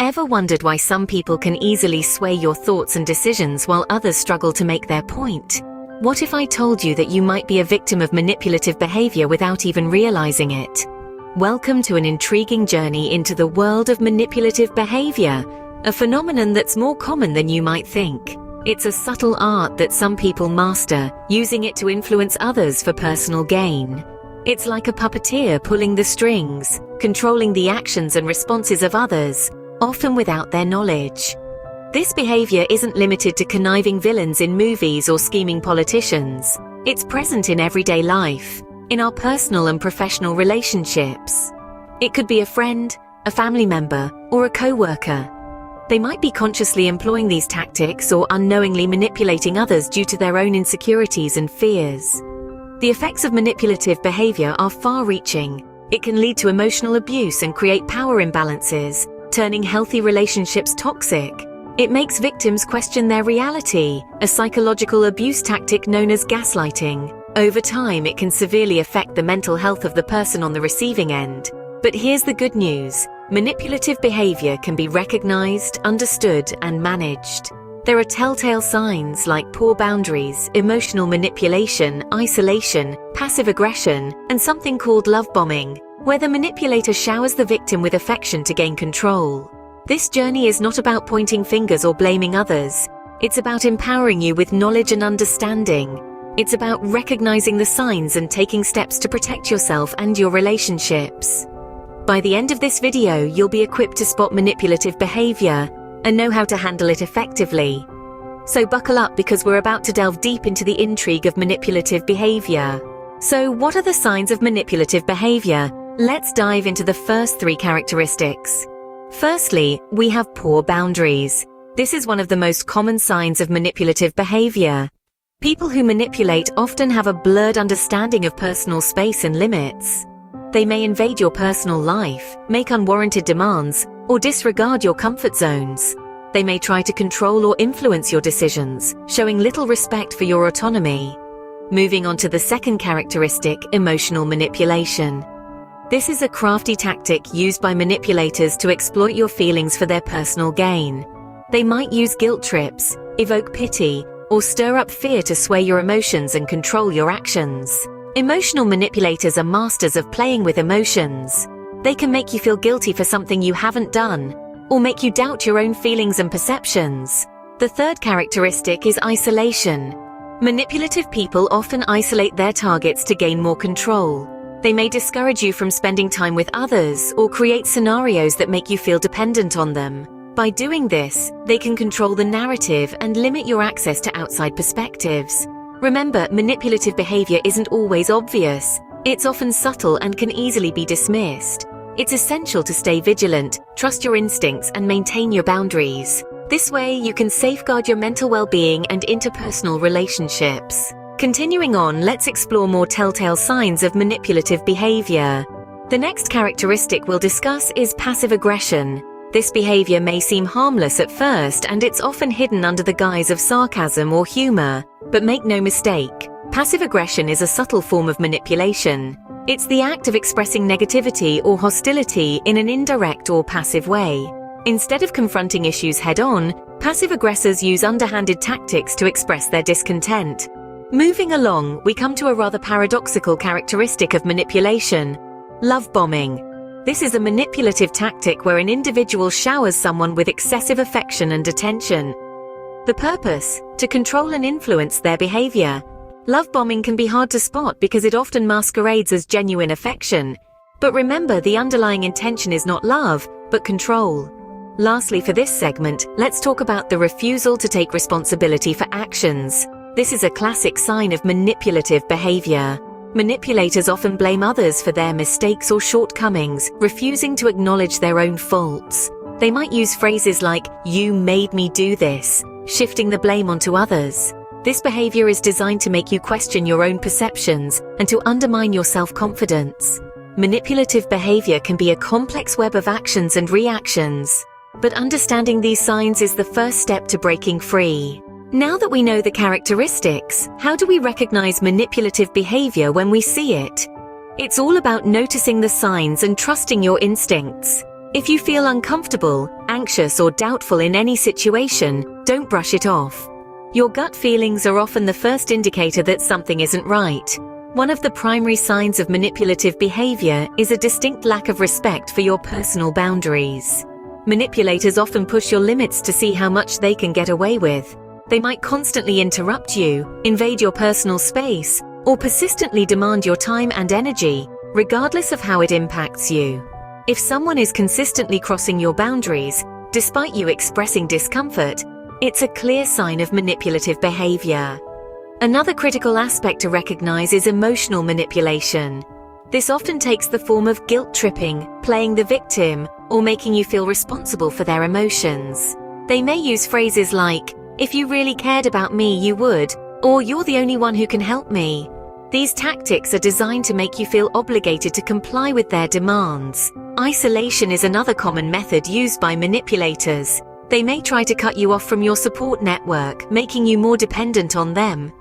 Ever wondered why some people can easily sway your thoughts and decisions while others struggle to make their point? What if I told you that you might be a victim of manipulative behavior without even realizing it? Welcome to an intriguing journey into the world of manipulative behavior, a phenomenon that's more common than you might think. It's a subtle art that some people master, using it to influence others for personal gain. It's like a puppeteer pulling the strings, controlling the actions and responses of others, often without their knowledge. This behavior isn't limited to conniving villains in movies or scheming politicians. It's present in everyday life, in our personal and professional relationships. It could be a friend, a family member, or a co-worker. They might be consciously employing these tactics or unknowingly manipulating others due to their own insecurities and fears. The effects of manipulative behavior are far-reaching. It can lead to emotional abuse and create power imbalances, turning healthy relationships toxic. It makes victims question their reality, a psychological abuse tactic known as gaslighting. Over time, it can severely affect the mental health of the person on the receiving end. But here's the good news. Manipulative behavior can be recognized, understood, and managed. There are telltale signs like poor boundaries, emotional manipulation, isolation, passive aggression, and something called love bombing, where the manipulator showers the victim with affection to gain control. This journey is not about pointing fingers or blaming others. It's about empowering you with knowledge and understanding. It's about recognizing the signs and taking steps to protect yourself and your relationships. By the end of this video, you'll be equipped to spot manipulative behavior and know how to handle it effectively. So buckle up, because we're about to delve deep into the intrigue of manipulative behavior. So what are the signs of manipulative behavior? Let's dive into the first 3 characteristics. Firstly, we have poor boundaries. This is one of the most common signs of manipulative behavior. People who manipulate often have a blurred understanding of personal space and limits. They may invade your personal life, make unwarranted demands, or disregard your comfort zones. They may try to control or influence your decisions, showing little respect for your autonomy. Moving on to the second characteristic, emotional manipulation. This is a crafty tactic used by manipulators to exploit your feelings for their personal gain. They might use guilt trips, evoke pity, or stir up fear to sway your emotions and control your actions. Emotional manipulators are masters of playing with emotions. They can make you feel guilty for something you haven't done, or make you doubt your own feelings and perceptions. The third characteristic is isolation. Manipulative people often isolate their targets to gain more control. They may discourage you from spending time with others or create scenarios that make you feel dependent on them. By doing this, they can control the narrative and limit your access to outside perspectives. Remember, manipulative behavior isn't always obvious. It's often subtle and can easily be dismissed. It's essential to stay vigilant, trust your instincts, and maintain your boundaries. This way, you can safeguard your mental well-being and interpersonal relationships. Continuing on, let's explore more telltale signs of manipulative behavior. The next characteristic we'll discuss is passive aggression. This behavior may seem harmless at first, and it's often hidden under the guise of sarcasm or humor. But make no mistake, passive aggression is a subtle form of manipulation. It's the act of expressing negativity or hostility in an indirect or passive way. Instead of confronting issues head-on, passive aggressors use underhanded tactics to express their discontent. Moving along, we come to a rather paradoxical characteristic of manipulation: love bombing. This is a manipulative tactic where an individual showers someone with excessive affection and attention. The purpose? To control and influence their behavior. Love bombing can be hard to spot because it often masquerades as genuine affection. But remember, the underlying intention is not love, but control. Lastly, for this segment, let's talk about the refusal to take responsibility for actions. This is a classic sign of manipulative behavior. Manipulators often blame others for their mistakes or shortcomings, refusing to acknowledge their own faults. They might use phrases like, "You made me do this," shifting the blame onto others. This behavior is designed to make you question your own perceptions and to undermine your self-confidence. Manipulative behavior can be a complex web of actions and reactions, but understanding these signs is the first step to breaking free. Now that we know the characteristics, how do we recognize manipulative behavior when we see it? It's all about noticing the signs and trusting your instincts. If you feel uncomfortable, anxious, or doubtful in any situation, don't brush it off. Your gut feelings are often the first indicator that something isn't right. One of the primary signs of manipulative behavior is a distinct lack of respect for your personal boundaries. Manipulators often push your limits to see how much they can get away with. They might constantly interrupt you, invade your personal space, or persistently demand your time and energy, regardless of how it impacts you. If someone is consistently crossing your boundaries, despite you expressing discomfort, it's a clear sign of manipulative behavior. Another critical aspect to recognize is emotional manipulation. This often takes the form of guilt-tripping, playing the victim, or making you feel responsible for their emotions. They may use phrases like, "If you really cared about me, you would," or "You're the only one who can help me." These tactics are designed to make you feel obligated to comply with their demands. Isolation is another common method used by manipulators. They may try to cut you off from your support network, making you more dependent on them.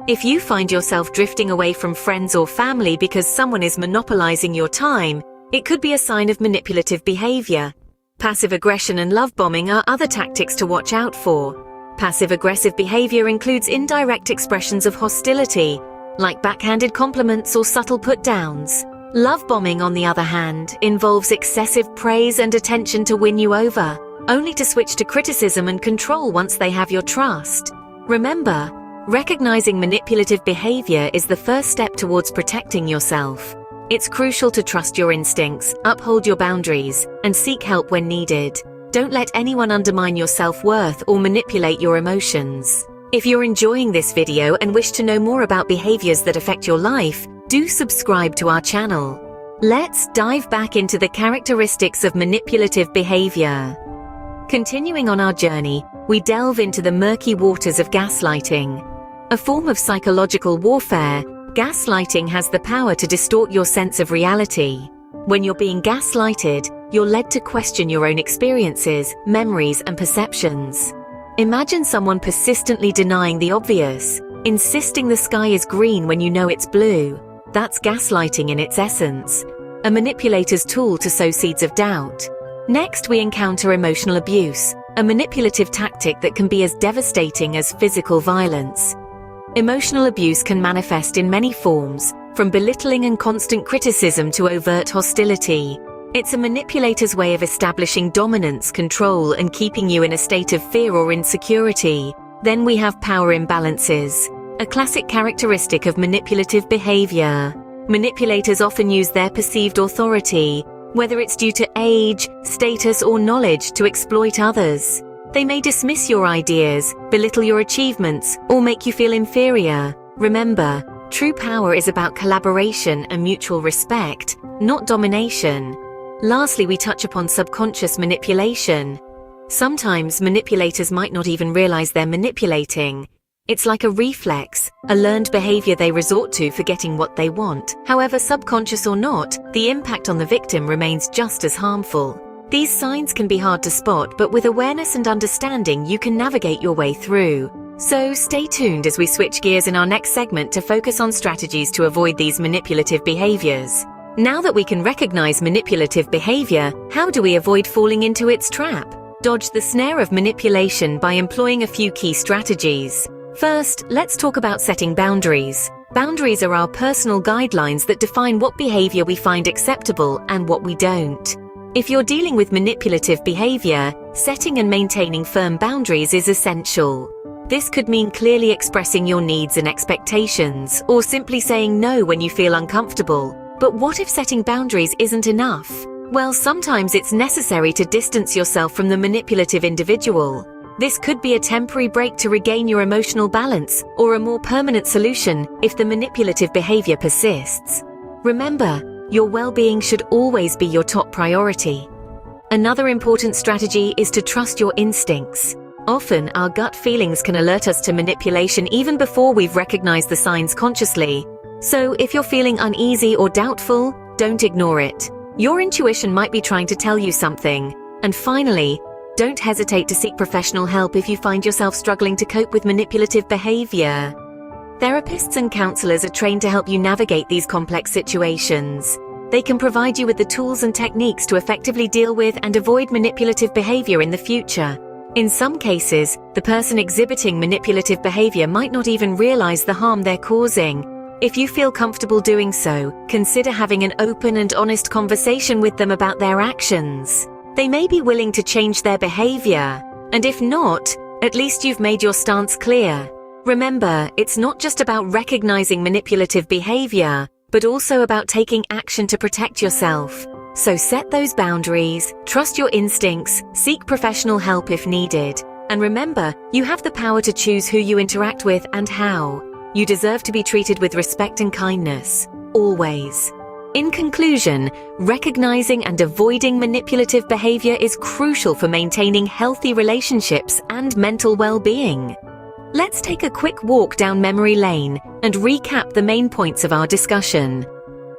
If you find yourself drifting away from friends or family because someone is monopolizing your time, it could be a sign of manipulative behavior. Passive aggression and love bombing are other tactics to watch out for. Passive-aggressive behavior includes indirect expressions of hostility, like backhanded compliments or subtle put-downs. Love bombing, on the other hand, involves excessive praise and attention to win you over, only to switch to criticism and control once they have your trust. Remember, recognizing manipulative behavior is the first step towards protecting yourself. It's crucial to trust your instincts, uphold your boundaries, and seek help when needed. Don't let anyone undermine your self-worth or manipulate your emotions. If you're enjoying this video and wish to know more about behaviors that affect your life, do subscribe to our channel. Let's dive back into the characteristics of manipulative behavior. Continuing on our journey, we delve into the murky waters of gaslighting. A form of psychological warfare, gaslighting has the power to distort your sense of reality. When you're being gaslighted, you're led to question your own experiences, memories, and perceptions. Imagine someone persistently denying the obvious, insisting the sky is green when you know it's blue. That's gaslighting in its essence, a manipulator's tool to sow seeds of doubt. Next, we encounter emotional abuse, a manipulative tactic that can be as devastating as physical violence. Emotional abuse can manifest in many forms, from belittling and constant criticism to overt hostility. It's a manipulator's way of establishing dominance, control, and keeping you in a state of fear or insecurity. Then we have power imbalances, a classic characteristic of manipulative behavior. Manipulators often use their perceived authority, whether it's due to age, status, or knowledge, to exploit others. They may dismiss your ideas, belittle your achievements, or make you feel inferior. Remember, true power is about collaboration and mutual respect, not domination. Lastly, we touch upon subconscious manipulation. Sometimes manipulators might not even realize they're manipulating. It's like a reflex, a learned behavior they resort to for getting what they want. However, subconscious or not, the impact on the victim remains just as harmful. These signs can be hard to spot, but with awareness and understanding, you can navigate your way through. So stay tuned as we switch gears in our next segment to focus on strategies to avoid these manipulative behaviors. Now that we can recognize manipulative behavior, how do we avoid falling into its trap? Dodge the snare of manipulation by employing a few key strategies. First, let's talk about setting boundaries. Boundaries are our personal guidelines that define what behavior we find acceptable and what we don't. If you're dealing with manipulative behavior, setting and maintaining firm boundaries is essential. This could mean clearly expressing your needs and expectations, or simply saying no when you feel uncomfortable. But what if setting boundaries isn't enough? Well, sometimes it's necessary to distance yourself from the manipulative individual. This could be a temporary break to regain your emotional balance, or a more permanent solution if the manipulative behavior persists. Remember, your well-being should always be your top priority. Another important strategy is to trust your instincts. Often, our gut feelings can alert us to manipulation even before we've recognized the signs consciously. So, if you're feeling uneasy or doubtful, don't ignore it. Your intuition might be trying to tell you something. And finally, don't hesitate to seek professional help if you find yourself struggling to cope with manipulative behavior. Therapists and counselors are trained to help you navigate these complex situations. They can provide you with the tools and techniques to effectively deal with and avoid manipulative behavior in the future. In some cases, the person exhibiting manipulative behavior might not even realize the harm they're causing. If you feel comfortable doing so, consider having an open and honest conversation with them about their actions. They may be willing to change their behavior, and if not, at least you've made your stance clear. Remember, it's not just about recognizing manipulative behavior, but also about taking action to protect yourself. So set those boundaries, trust your instincts, seek professional help if needed, and remember, you have the power to choose who you interact with and how. You deserve to be treated with respect and kindness, always. In conclusion, recognizing and avoiding manipulative behavior is crucial for maintaining healthy relationships and mental well-being. Let's take a quick walk down memory lane and recap the main points of our discussion.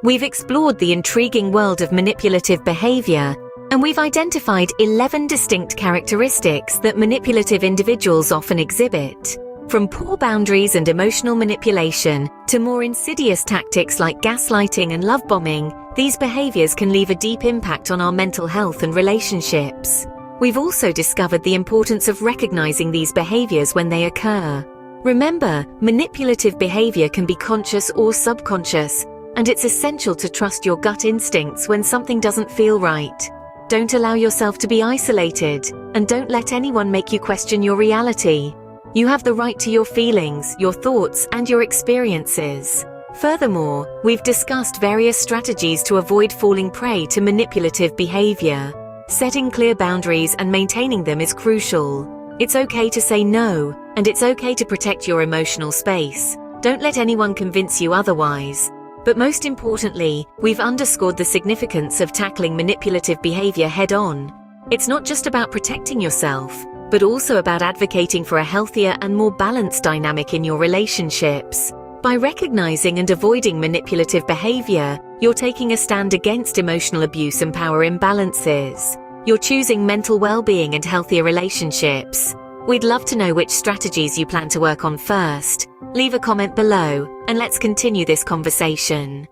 We've explored the intriguing world of manipulative behavior, and we've identified 11 distinct characteristics that manipulative individuals often exhibit. From poor boundaries and emotional manipulation to more insidious tactics like gaslighting and love bombing, these behaviors can leave a deep impact on our mental health and relationships. We've also discovered the importance of recognizing these behaviors when they occur. Remember, manipulative behavior can be conscious or subconscious, and it's essential to trust your gut instincts when something doesn't feel right. Don't allow yourself to be isolated, and don't let anyone make you question your reality. You have the right to your feelings, your thoughts, and your experiences. Furthermore, we've discussed various strategies to avoid falling prey to manipulative behavior. Setting clear boundaries and maintaining them is crucial. It's okay to say no, and it's okay to protect your emotional space. Don't let anyone convince you otherwise. But most importantly, we've underscored the significance of tackling manipulative behavior head-on. It's not just about protecting yourself, but also about advocating for a healthier and more balanced dynamic in your relationships. By recognizing and avoiding manipulative behavior, you're taking a stand against emotional abuse and power imbalances. You're choosing mental well-being and healthier relationships. We'd love to know which strategies you plan to work on first. Leave a comment below, and let's continue this conversation.